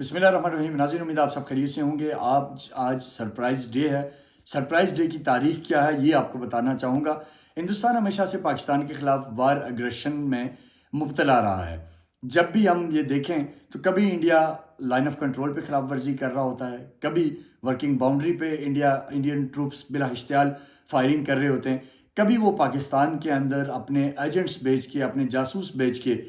بسم اللہ الرحمن الرحیم. ناظرین, امید آپ سب خیریت سے ہوں گے. آج سرپرائز ڈے ہے. سرپرائز ڈے کی تاریخ کیا ہے یہ آپ کو بتانا چاہوں گا. ہندوستان ہمیشہ سے پاکستان کے خلاف وار اگریشن میں مبتلا رہا ہے. جب بھی ہم یہ دیکھیں تو کبھی انڈیا لائن آف کنٹرول پہ خلاف ورزی کر رہا ہوتا ہے, کبھی ورکنگ باؤنڈری پہ انڈین ٹروپس بلا اشتعال فائرنگ کر رہے ہوتے ہیں, کبھی وہ پاکستان کے اندر اپنے ایجنٹس بھیج کے, اپنے جاسوس بھیج کے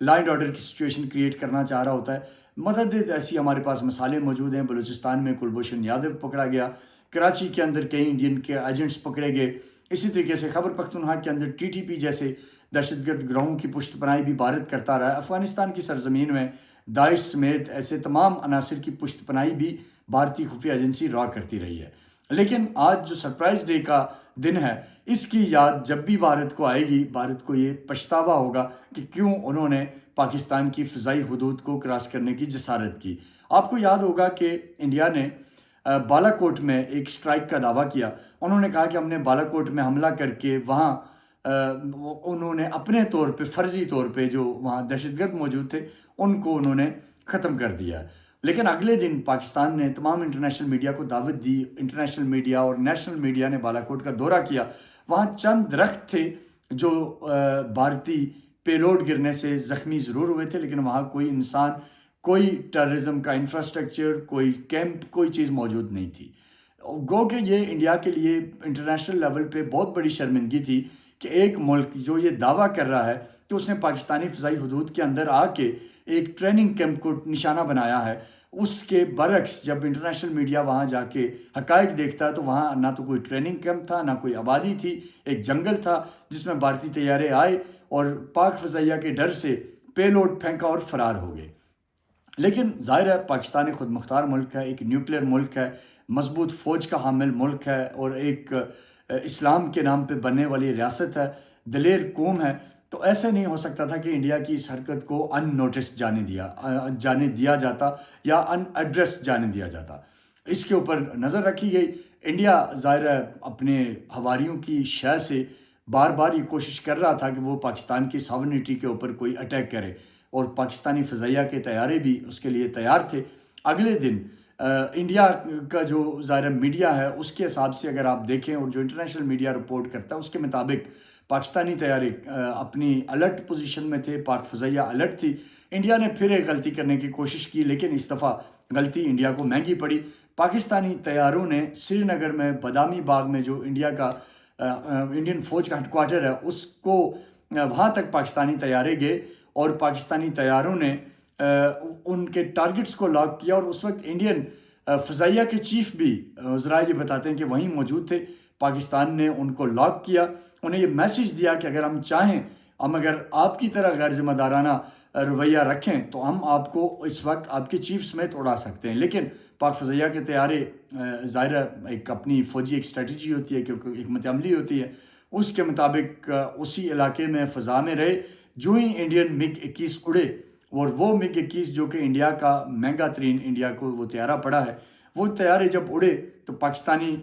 لا اینڈ آرڈر کی سچویشن کریٹ کرنا چاہ رہا ہوتا ہے. متعدد ایسی ہمارے پاس مثالیں موجود ہیں. بلوچستان میں کلبھوشن یادو پکڑا گیا, کراچی کے اندر کئی انڈین کے ایجنٹس پکڑے گئے. اسی طریقے سے خیبر پختونخوا کے اندر ٹی ٹی پی جیسے دہشت گرد گروہوں کی پشت پناہی بھی بھارت کرتا رہا ہے. افغانستان کی سرزمین میں داعش سمیت ایسے تمام عناصر کی پشت پناہی بھی بھارتی خفیہ ایجنسی را کرتی رہی ہے. لیکن آج جو سرپرائز ڈے کا دن ہے, اس کی یاد جب بھی بھارت کو آئے گی, بھارت کو یہ پچھتاوا ہوگا کہ کیوں انہوں نے پاکستان کی فضائی حدود کو کراس کرنے کی جسارت کی. آپ کو یاد ہوگا کہ انڈیا نے بالا کوٹ میں ایک سٹرائک کا دعویٰ کیا. انہوں نے کہا کہ ہم نے بالا کوٹ میں حملہ کر کے وہاں انہوں نے اپنے طور پہ, فرضی طور پہ, جو وہاں دہشت گرد موجود تھے ان کو انہوں نے ختم کر دیا. لیکن اگلے دن پاکستان نے تمام انٹرنیشنل میڈیا کو دعوت دی. انٹرنیشنل میڈیا اور نیشنل میڈیا نے بالا کوٹ کا دورہ کیا. وہاں چند درخت تھے جو بھارتی پیلوڈ گرنے سے زخمی ضرور ہوئے تھے, لیکن وہاں کوئی انسان, کوئی ٹیررزم کا انفراسٹرکچر, کوئی کیمپ, کوئی چیز موجود نہیں تھی. گو کہ یہ انڈیا کے لیے انٹرنیشنل لیول پہ بہت بڑی شرمندگی تھی کہ ایک ملک جو یہ دعویٰ کر رہا ہے کہ اس نے پاکستانی فضائی حدود کے اندر آ کے ایک ٹریننگ کیمپ کو نشانہ بنایا ہے, اس کے برعکس جب انٹرنیشنل میڈیا وہاں جا کے حقائق دیکھتا ہے تو وہاں نہ تو کوئی ٹریننگ کیمپ تھا, نہ کوئی آبادی تھی. ایک جنگل تھا جس میں بھارتی طیارے آئے اور پاک فضائیہ کے ڈر سے پے لوڈ پھینکا اور فرار ہو گئے. لیکن ظاہر ہے پاکستان ایک خود مختار ملک ہے, ایک نیوکلیر ملک ہے, مضبوط فوج کا حامل ملک ہے, اور ایک اسلام کے نام پہ بننے والی ریاست ہے, دلیر قوم ہے. تو ایسے نہیں ہو سکتا تھا کہ انڈیا کی اس حرکت کو ان نوٹس جانے دیا جاتا یا ان ایڈریس جانے دیا جاتا. اس کے اوپر نظر رکھی گئی. انڈیا ظاہر ہے اپنے ہواریوں کی شے سے بار بار یہ کوشش کر رہا تھا کہ وہ پاکستان کی ساورنٹی کے اوپر کوئی اٹیک کرے, اور پاکستانی فضائیہ کے طیارے بھی اس کے لیے تیار تھے. اگلے دن انڈیا کا جو ظاہر میڈیا ہے اس کے حساب سے اگر آپ دیکھیں, اور جو انٹرنیشنل میڈیا رپورٹ کرتا ہے اس کے مطابق پاکستانی طیارے اپنی الرٹ پوزیشن میں تھے, پاک فضائیہ الرٹ تھی. انڈیا نے پھر ایک غلطی کرنے کی کوشش کی, لیکن اس دفعہ غلطی انڈیا کو مہنگی پڑی. پاکستانی طیاروں نے سری نگر میں بادامی باغ میں جو انڈین فوج کا ہیڈ کوارٹر ہے اس کو, وہاں تک پاکستانی طیارے گئے اور پاکستانی طیاروں نے ان کے ٹارگٹس کو لاک کیا. اور اس وقت انڈین فضائیہ کے چیف بھی ذرائع یہ بتاتے ہیں کہ وہیں موجود تھے. پاکستان نے ان کو لاک کیا, انہیں یہ میسیج دیا کہ اگر ہم چاہیں, ہم اگر آپ کی طرح غیر ذمہ دارانہ رویہ رکھیں تو ہم آپ کو اس وقت آپ کے چیف سمیت اڑا سکتے ہیں. لیکن پاک فضائیہ کے طیارے ظاہر ایک اپنی فوجی ایک اسٹریٹجی ہوتی ہے, کیونکہ حکمت عملی ہوتی ہے, اس کے مطابق اسی علاقے میں فضا میں رہے. جو ہی انڈین MiG 21 اڑے, اور وہ MiG 21 جو کہ انڈیا کا مہنگا ترین, انڈیا کو وہ طیارہ پڑا ہے, وہ طیارے جب اڑے تو پاکستانی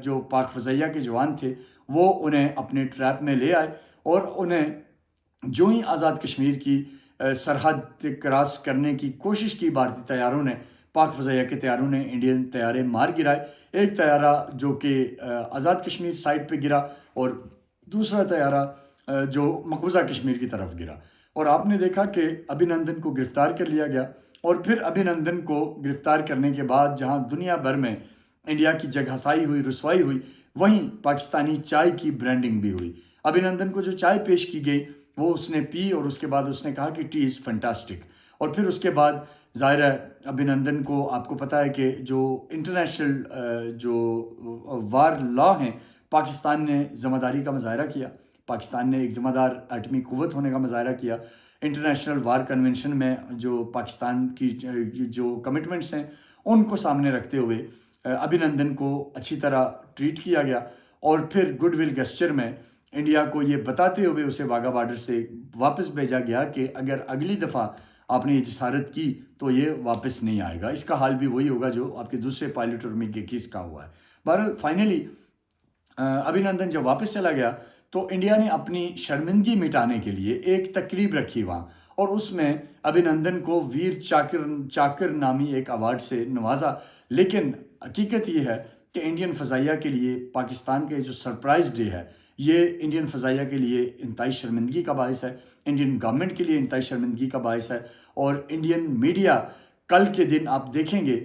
جو پاک فضائیہ کے جوان تھے وہ انہیں اپنے ٹریپ میں لے آئے, اور انہیں جو ہی آزاد کشمیر کی سرحد کراس کرنے کی کوشش کی بھارتی طیاروں نے, پاک فضائیہ کے طیاروں نے انڈین طیارے مار گرائے. ایک طیارہ جو کہ آزاد کشمیر سائٹ پہ گرا, اور دوسرا طیارہ جو مقبوضہ کشمیر کی طرف گرا. اور آپ نے دیکھا کہ ابھینندن کو گرفتار کر لیا گیا, اور پھر ابھینندن کو گرفتار کرنے کے بعد جہاں دنیا بھر میں انڈیا کی جگ ہسائی ہوئی, رسوائی ہوئی, وہیں پاکستانی چائے کی برانڈنگ بھی ہوئی. ابھینندن کو جو چائے پیش کی گئی وہ اس نے پی, اور اس کے بعد اس نے کہا کہ ٹی از فینٹاسٹک. اور پھر اس کے بعد ظاہر ہے ابھینندن کو, آپ کو پتہ ہے کہ جو انٹرنیشنل جو وار لا ہیں, پاکستان نے ذمہ داری کا مظاہرہ کیا. پاکستان نے ایک ذمہ دار ایٹمی قوت ہونے کا مظاہرہ کیا. انٹرنیشنل وار کنونشن میں جو پاکستان کی جو کمٹمنٹس ہیں ان کو سامنے رکھتے ہوئے ابھینندن کو اچھی طرح ٹریٹ کیا گیا. اور پھر گڈ ول گیسچر میں انڈیا کو یہ بتاتے ہوئے اسے واگا بارڈر سے واپس بھیجا گیا کہ اگر اگلی دفعہ آپ نے یہ جسارت کی تو یہ واپس نہیں آئے گا. اس کا حال بھی وہی ہوگا جو آپ کے دوسرے پائلٹ اور MiG 21 کا ہوا ہے. بہرحال فائنلی ابھینندن جب واپس چلا گیا تو انڈیا نے اپنی شرمندگی مٹانے کے لیے ایک تقریب رکھی وہاں, اور اس میں ابھینندن کو ویر چاکر نامی ایک ایوارڈ سے نوازا. لیکن حقیقت یہ ہے کہ انڈین فضائیہ کے لیے پاکستان کے جو سرپرائز ڈے ہے یہ انڈین فضائیہ کے لیے انتہائی شرمندگی کا باعث ہے, انڈین گورنمنٹ کے لیے انتہائی شرمندگی کا باعث ہے. اور انڈین میڈیا کل کے دن آپ دیکھیں گے,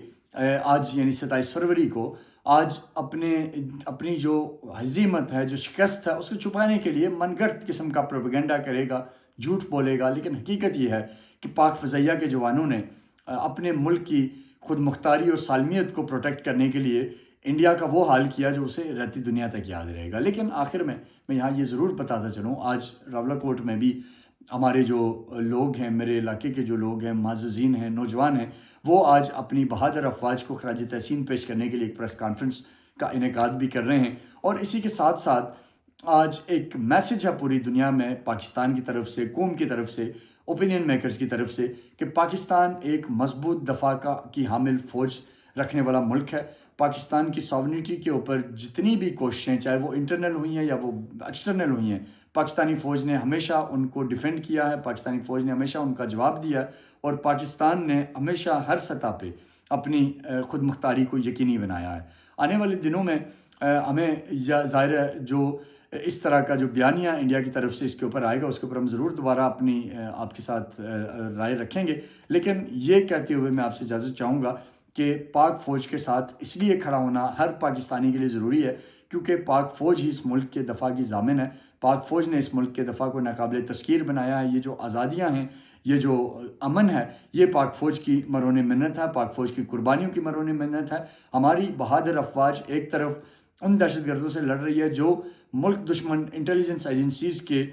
آج یعنی 27 فروری کو, آج اپنی جو ہزیمت ہے, جو شکست ہے, اس کو چھپانے کے لیے من گھڑت قسم کا پروپیگنڈا کرے گا, جھوٹ بولے گا. لیکن حقیقت یہ ہے کہ پاک فضائیہ کے جوانوں نے اپنے ملک کی خود مختاری اور سالمیت کو پروٹیکٹ کرنے کے لیے انڈیا کا وہ حال کیا جو اسے رہتی دنیا تک یاد رہے گا. لیکن آخر میں یہاں یہ ضرور بتاتا چلوں, آج راولاکوٹ میں بھی ہمارے جو لوگ ہیں, میرے علاقے کے جو لوگ ہیں, معززین ہیں, نوجوان ہیں, وہ آج اپنی بہادر افواج کو خراج تحسین پیش کرنے کے لیے ایک پریس کانفرنس کا انعقاد بھی کر رہے ہیں. اور اسی کے ساتھ ساتھ آج ایک میسج ہے پوری دنیا میں پاکستان کی طرف سے, قوم کی طرف سے, اوپینین میکرز کی طرف سے, کہ پاکستان ایک مضبوط دفاع کی حامل فوج رکھنے والا ملک ہے. پاکستان کی ساورنٹی کے اوپر جتنی بھی کوششیں, چاہے وہ انٹرنل ہوئی ہیں یا وہ ایکسٹرنل ہوئی ہیں, پاکستانی فوج نے ہمیشہ ان کو ڈیفینڈ کیا ہے, پاکستانی فوج نے ہمیشہ ان کا جواب دیا ہے, اور پاکستان نے ہمیشہ ہر سطح پہ اپنی خود مختاری کو یقینی بنایا ہے. آنے والے دنوں میں ہمیں ظاہر ہے جو اس طرح کا جو بیانیہ انڈیا کی طرف سے اس کے اوپر آئے گا, اس کے اوپر ہم ضرور دوبارہ اپنی آپ کے ساتھ رائے رکھیں گے. لیکن یہ کہتے ہوئے میں آپ سے اجازت چاہوں گا کہ پاک فوج کے ساتھ اس لیے کھڑا ہونا ہر پاکستانی کے لیے ضروری ہے, کیونکہ پاک فوج ہی اس ملک کے دفاع کی ضامن ہے. پاک فوج نے اس ملک کے دفاع کو ناقابل تذکیر بنایا ہے. یہ جو آزادیاں ہیں, یہ جو امن ہے, یہ پاک فوج کی مرہون منت ہے, پاک فوج کی قربانیوں کی مرہون منت ہے. ہماری بہادر افواج ایک طرف ان دہشت گردوں سے لڑ رہی ہے جو ملک دشمن انٹیلیجنس ایجنسیز کے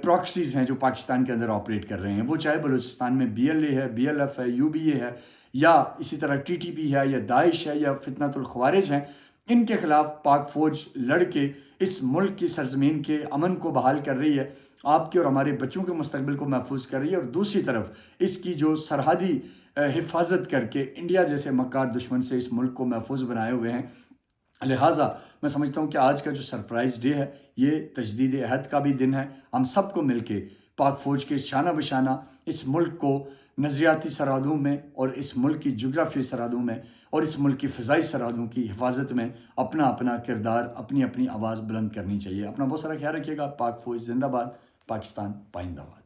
پراکسیز ہیں جو پاکستان کے اندر آپریٹ کر رہے ہیں, وہ چاہے بلوچستان میں BLA ہے, BLF ہے, UBA ہے, یا اسی طرح TTP ہے, یا داعش ہے, یا فتنۃ الخوارج ہیں. ان کے خلاف پاک فوج لڑ کے اس ملک کی سرزمین کے امن کو بحال کر رہی ہے, آپ کے اور ہمارے بچوں کے مستقبل کو محفوظ کر رہی ہے, اور دوسری طرف اس کی جو سرحدی حفاظت کر کے انڈیا جیسے مکار دشمن سے اس ملک کو محفوظ بنائے ہوئے ہیں. لہٰذا میں سمجھتا ہوں کہ آج کا جو سرپرائز ڈے ہے یہ تجدید عہد کا بھی دن ہے. ہم سب کو مل کے پاک فوج کے شانہ بشانہ اس ملک کو نظریاتی سرحدوں میں, اور اس ملک کی جغرافیائی سرحدوں میں, اور اس ملک کی فضائی سرحدوں کی حفاظت میں اپنا کردار, اپنی آواز بلند کرنی چاہیے. اپنا بہت سارا خیال رکھیے گا. پاک فوج زندہ باد, پاکستان پائندہ باد.